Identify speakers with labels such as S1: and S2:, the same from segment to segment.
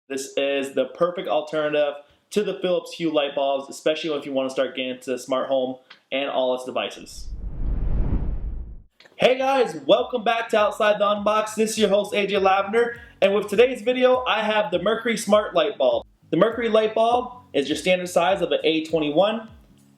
S1: This is the perfect alternative to the Phillips Hue light bulbs, especially if you want to start getting into the smart home and all its devices. Hey guys, welcome back to Outside the Unbox. This is your host AJ Lavender, and with today's video, I have the Merkury Smart Light Bulb. The Merkury light bulb is your standard size of an A21.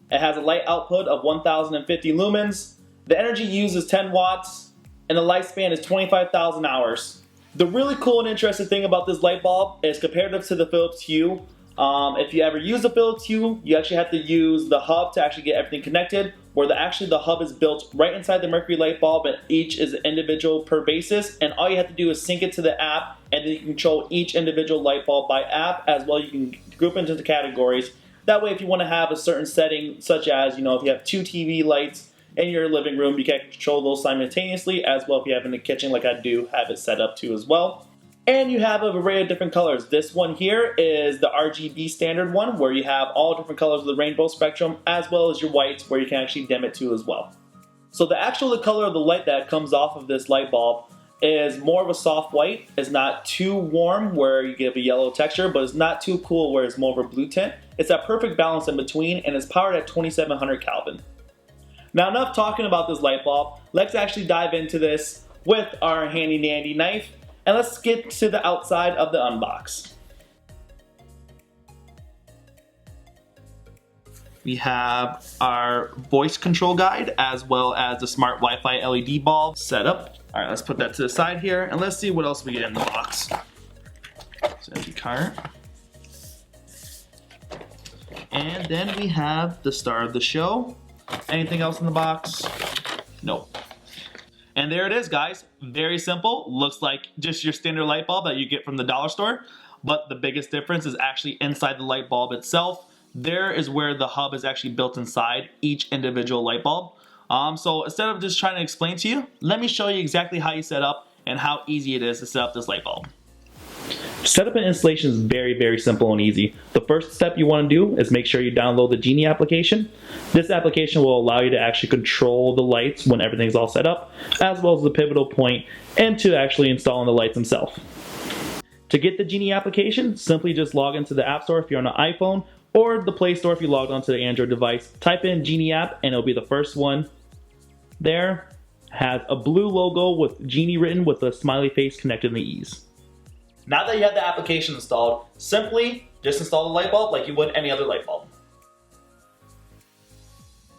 S1: It has a light output of 1050 lumens. The energy used is 10 watts, and the lifespan is 25,000 hours. The really cool and interesting thing about this light bulb is comparative to the Phillips Hue. If you ever use the Phillips Hue, you actually have to use the hub to actually get everything connected, where the hub is built right inside the Merkury light bulb, and each is individual per basis, and all you have to do is sync it to the app, and then you can control each individual light bulb by app, as well you can group into the categories. That way if you want to have a certain setting, such as, if you have 2 TV lights in your living room, you can control those simultaneously, as well if you have in the kitchen, like I do have it set up to as well. And you have an array of different colors. This one here is the RGB standard one, where you have all different colors of the rainbow spectrum, as well as your whites, where you can actually dim it to as well. So the color of the light that comes off of this light bulb is more of a soft white. It's not too warm where you get a yellow texture, but it's not too cool where it's more of a blue tint. It's that perfect balance in between, and it's powered at 2700 Kelvin. Now enough talking about this light bulb, let's actually dive into this with our handy dandy knife, and let's get to the outside of the unbox. We have our voice control guide, as well as the smart Wi-Fi LED bulb set up. All right, let's put that to the side here, and let's see what else we get in the box. So empty cart. And then we have the star of the show. Anything else in the box? Nope. And there it is, guys. Very simple. Looks like just your standard light bulb that you get from the dollar store. But the biggest difference is actually inside the light bulb itself. There is where the hub is actually built inside each individual light bulb. So instead of just trying to explain to you, let me show you exactly how you set up and how easy it is to set up this light bulb. Setup and installation is very, very simple and easy. The first step you want to do is make sure you download the Genie application. This application will allow you to actually control the lights when everything's all set up, as well as the pivotal point, and to actually installing the lights themselves. To get the Genie application, simply just log into the App Store if you're on an iPhone, or the Play Store if you logged onto the Android device. Type in Genie App and it'll be the first one. There has a blue logo with Genie written with a smiley face connected in the E's. Now that you have the application installed, simply just install the light bulb like you would any other light bulb.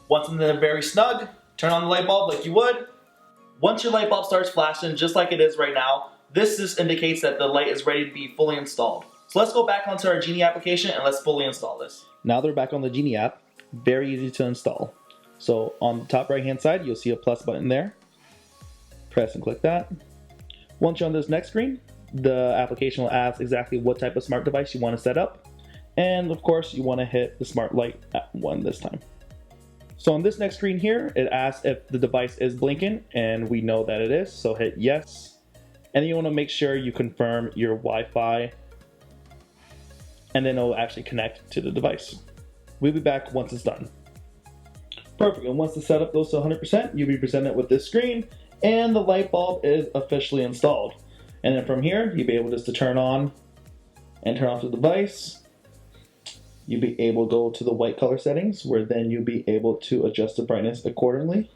S1: Once in there very snug, turn on the light bulb like you would. Once your light bulb starts flashing just like it is right now, this just indicates that the light is ready to be fully installed. So let's go back onto our Genie application and let's fully install this. Now they're back on the Genie app. Very easy to install. So on the top right hand side, you'll see a plus button there. Press and click that. Once you're on this next screen, the application will ask exactly what type of smart device you want to set up. And of course, you want to hit the smart light one this time. So on this next screen here, it asks if the device is blinking, and we know that it is, so hit yes. And then you want to make sure you confirm your Wi-Fi, and then it'll actually connect to the device. We'll be back once it's done. Perfect, and once the setup goes to 100%, you'll be presented with this screen, and the light bulb is officially installed. And then from here, you'll be able just to turn on and turn off the device. You'll be able to go to the white color settings, where then you'll be able to adjust the brightness accordingly.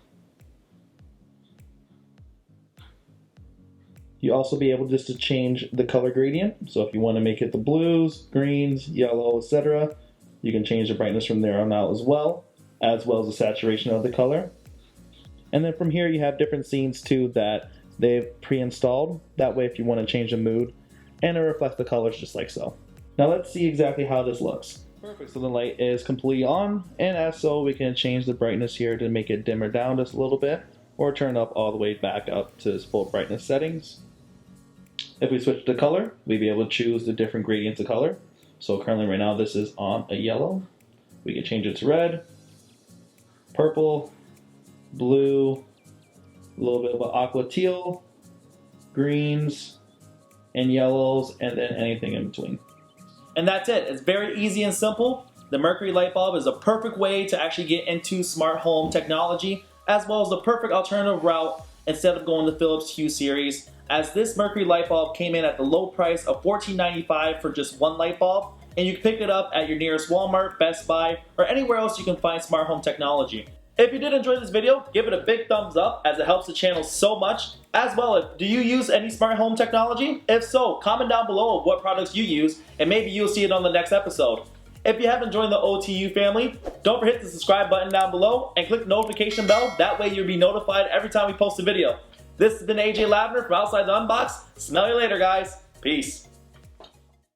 S1: You'll also be able just to change the color gradient. So if you want to make it the blues, greens, yellow, etc., you can change the brightness from there on out as well as the saturation of the color. And then from here, you have different scenes too that they've pre-installed. That way if you want to change the mood, and it reflects the colors just like so. Now let's see exactly how this looks. Perfect, so the light is completely on, and as so we can change the brightness here to make it dimmer down just a little bit, or turn up all the way back up to its full brightness settings. If we switch to color, we'll be able to choose the different gradients of color. So currently right now this is on a yellow. We can change it to red, purple, blue, a little bit of an aqua teal, greens, and yellows, and then anything in between. And that's it. It's very easy and simple. The Merkury light bulb is a perfect way to actually get into smart home technology, as well as the perfect alternative route instead of going the Phillips Hue series, as this Merkury light bulb came in at the low price of $14.95 for just one light bulb, and you can pick it up at your nearest Walmart, Best Buy, or anywhere else you can find smart home technology. If you did enjoy this video, give it a big thumbs up as it helps the channel so much. As well, do you use any smart home technology? If so, comment down below of what products you use and maybe you'll see it on the next episode. If you haven't joined the OTU family, don't forget the subscribe button down below and click the notification bell. That way you'll be notified every time we post a video. This has been AJ Lavender from Outside the Unbox. Smell you later, guys. Peace.